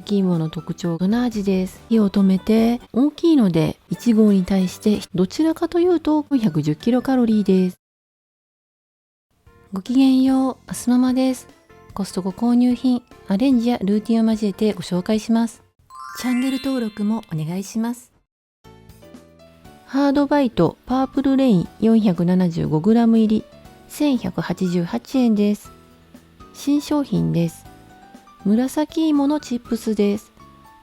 き芋の特徴の味です。火を止めて大きいので1合に対してどちらかというと110キロカロリーです。ごきげんよう、あすママです。コストコ購入品、アレンジやルーティンを交えてご紹介します。チャンネル登録もお願いします。ハードバイトパープルレイン 475g 入り1188円です。新商品です。紫芋のチップスです。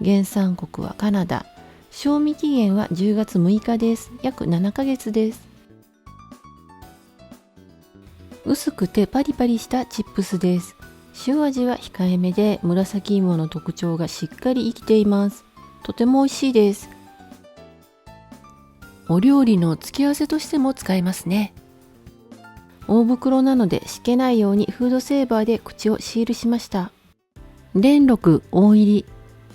原産国はカナダ。賞味期限は10月6日です。約7ヶ月です。薄くてパリパリしたチップスです。塩味は控えめで紫芋の特徴がしっかり生きています。とても美味しいです。お料理の付け合わせとしても使えますね。大袋なのでしけないようにフードセーバーで口をシールしました。電録大入り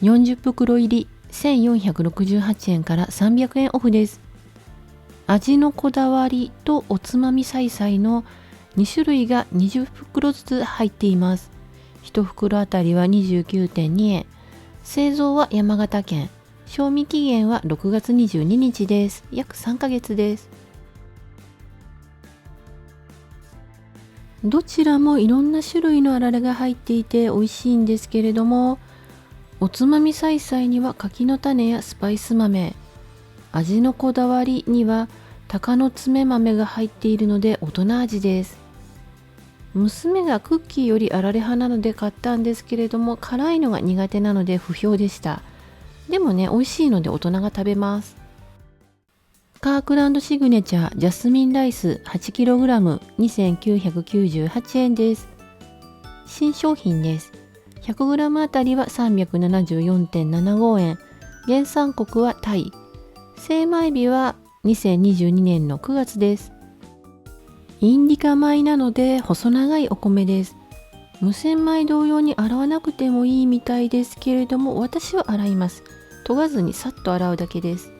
40袋入り1468円から300円オフです。味のこだわりとおつまみさいさいの2種類が20袋ずつ入っています。1袋あたりは 29.2 円。製造は山形県。賞味期限は6月22日です。約3ヶ月です。どちらもいろんな種類のあられが入っていて美味しいんですけれども、おつまみさいさいには柿の種やスパイス豆、味のこだわりには鷹の爪豆が入っているので大人味です。娘がクッキーよりあられ派なので買ったんですけれども、辛いのが苦手なので不評でした。でもね、美味しいので大人が食べます。カークランドシグネチャージャスミンライス 8kg 2998円です。新商品です。100g あたりは 374.75 円。原産国はタイ。精米日は2022年の9月です。インディカ米なので細長いお米です。無洗米同様に洗わなくてもいいみたいですけれども、私は洗います。研がずにさっと洗うだけです。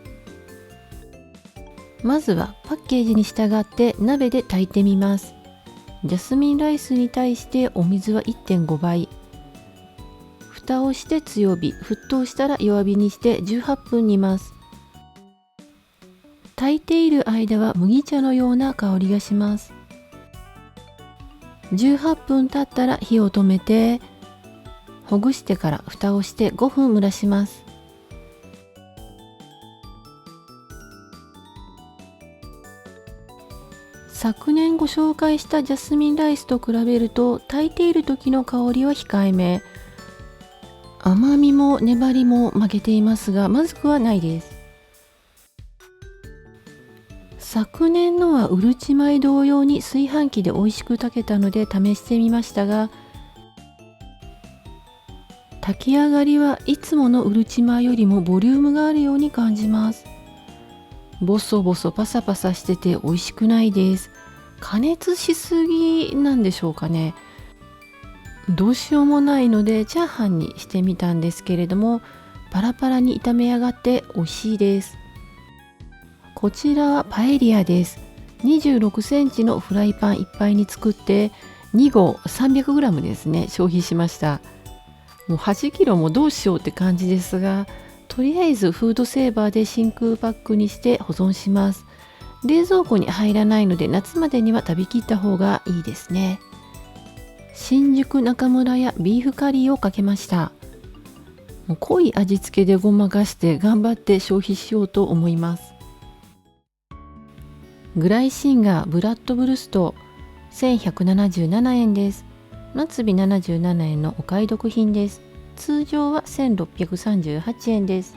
まずはパッケージに従って鍋で炊いてみます。ジャスミンライスに対してお水は 1.5 倍。蓋をして強火、沸騰したら弱火にして18分煮ます。炊いている間は麦茶のような香りがします。18分経ったら火を止めて、ほぐしてから蓋をして5分蒸らします。昨年ご紹介したジャスミンライスと比べると炊いている時の香りは控えめ。甘みも粘りも負けていますが、まずくはないです。昨年のはうるち米同様に炊飯器で美味しく炊けたので試してみましたが、炊き上がりはいつものうるち米よりもボリュームがあるように感じます。ボソボソパサパサしてて美味しくないです。加熱しすぎなんでしょうかね。どうしようもないのでチャーハンにしてみたんですけれども、パラパラに炒め上がって美味しいです。こちらはパエリアです。26センチのフライパンいっぱいに作って2合 300g ですね、消費しました。もう8キロもどうしようって感じですが、とりあえずフードセーバーで真空パックにして保存します。冷蔵庫に入らないので夏までには食べきった方がいいですね。新宿中村屋ビーフカリーをかけました。もう濃い味付けでごまかして頑張って消費しようと思います。グライシンガーブラッドブルスト1177円です。末尾77円のお買い得品です。通常は1638円です。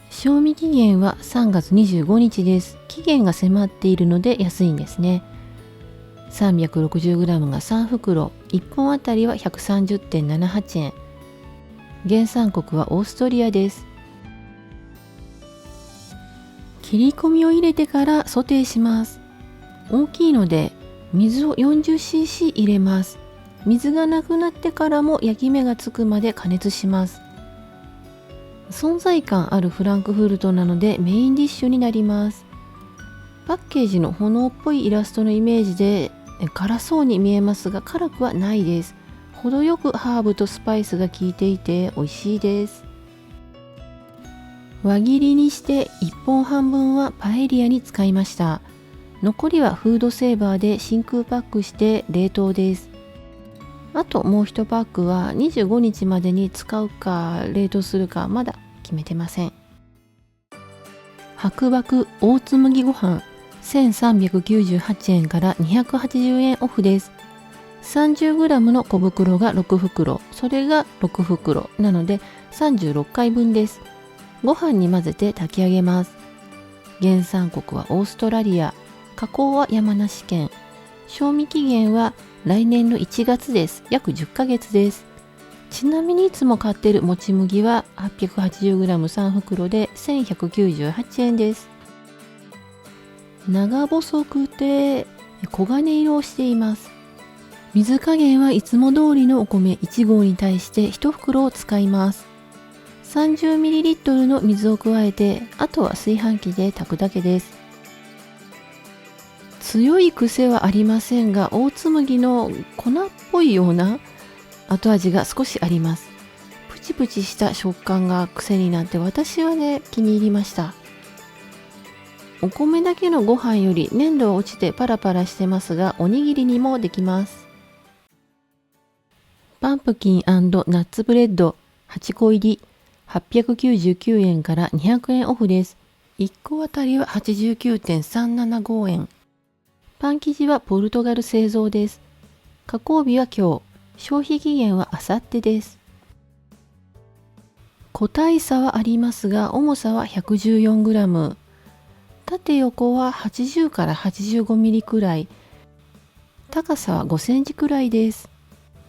賞味期限は3月25日です。期限が迫っているので安いんですね。360g が3袋、1本あたりは 130.78 円。原産国はオーストリアです。切り込みを入れてからソテーします。大きいので水を 40cc 入れます。水がなくなってからも焼き目がつくまで加熱します。存在感あるフランクフルトなのでメインディッシュになります。パッケージの炎っぽいイラストのイメージで辛そうに見えますが辛くはないです。程よくハーブとスパイスが効いていて美味しいです。輪切りにして1本半分はパエリアに使いました。残りはフードセーバーで真空パックして冷凍です。あともう1パックは25日までに使うか冷凍するかまだ決めてません。白麦オーツ麦ご飯 1398 円から280円オフです。30g の小袋が6袋、それが6袋なので36回分です。ご飯に混ぜて炊き上げます。原産国はオーストラリア、加工は山梨県。賞味期限は来年の1月です。約10ヶ月です。ちなみにいつも買ってるもち麦は 880g3 袋で1198円です。長細くて黄金色をしています。水加減はいつも通りのお米1合に対して1袋を使います。30ml の水を加えて、あとは炊飯器で炊くだけです。強い癖はありませんが、オーツ麦の粉っぽいような後味が少しあります。プチプチした食感が癖になって、私はね気に入りました。お米だけのご飯より粘度は落ちてパラパラしてますが、おにぎりにもできます。パンプキン&ナッツブレッド8個入り899円から200円オフです。1個あたりは 89.375 円。パン生地はポルトガル製造です。加工日は今日、消費期限は明後日です。個体差はありますが、重さは 114g。縦横は80から85ミリくらい。高さは5センチくらいです。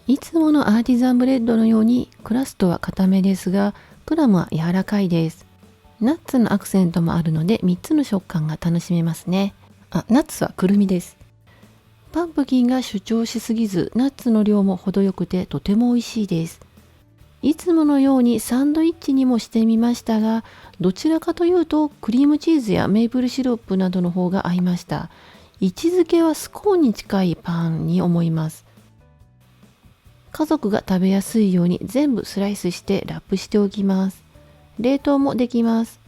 いつものアーティザンブレッドのようにクラストは固めですが、クラムは柔らかいです。ナッツのアクセントもあるので3つの食感が楽しめますね。ナッツはくるみです。パンプキンが主張しすぎず、ナッツの量も程よくてとても美味しいです。いつものようにサンドイッチにもしてみましたが、どちらかというとクリームチーズやメープルシロップなどの方が合いました。位置づけはスコーンに近いパンに思います。家族が食べやすいように全部スライスしてラップしておきます。冷凍もできます。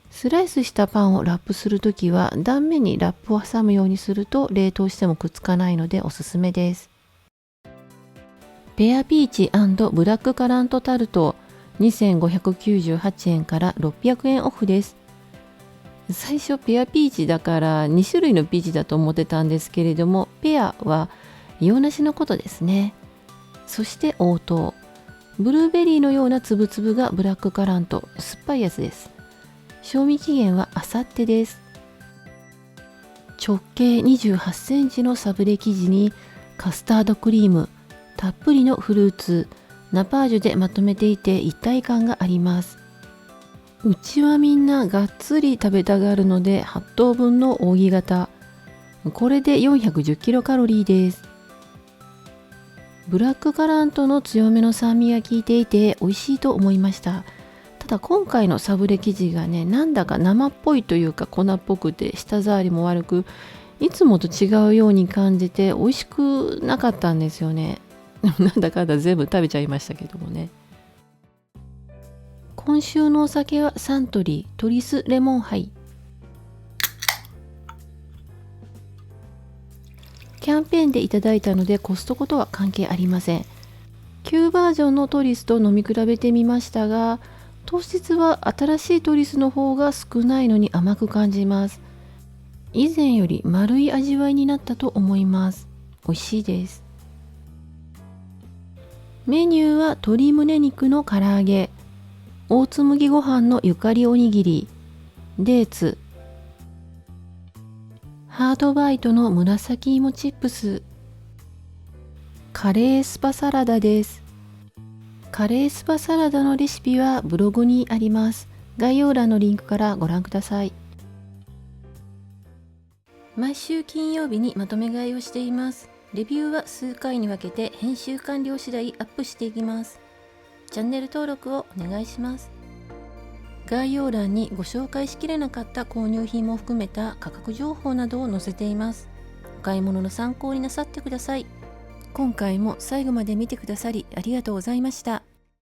スライスしたパンをラップするときは断面にラップを挟むようにすると冷凍してもくっつかないのでおすすめです。ペアピーチ&ブラックカラントタルト2598円から600円オフです。最初ペアピーチだから2種類のピーチだと思ってたんですけれども、ペアは洋梨のことですね。そして黄桃、ブルーベリーのようなつぶつぶがブラックカラント、酸っぱいやつです。賞味期限は明後日です。直径28センチのサブレ生地にカスタードクリーム、たっぷりのフルーツ、ナパージュでまとめていて一体感があります。うちはみんながっつり食べたがるので8等分の扇形。これで410キロカロリーです。ブラックカラントの強めの酸味が効いていて美味しいと思いました。ただ今回のサブレ生地がね、なんだか生っぽいというか粉っぽくて舌触りも悪く、いつもと違うように感じて美味しくなかったんですよね。なんだかんだ全部食べちゃいましたけどもね。今週のお酒はサントリートリスレモンハイ。キャンペーンでいただいたのでコストコとは関係ありません。旧バージョンのトリスと飲み比べてみましたが、糖質は新しいトリスの方が少ないのに甘く感じます。以前より丸い味わいになったと思います。美味しいです。メニューは鶏胸肉の唐揚げ、大津麦ご飯のゆかりおにぎり、デーツ、ハードバイトの紫芋チップス、カレースパサラダです。カレースパサラダのレシピはブログにあります。概要欄のリンクからご覧ください。毎週金曜日にまとめ買いをしています。レビューは数回に分けて編集完了次第アップしていきます。チャンネル登録をお願いします。概要欄にご紹介しきれなかった購入品も含めた価格情報などを載せています。お買い物の参考になさってください。今回も最後まで見てくださりありがとうございました。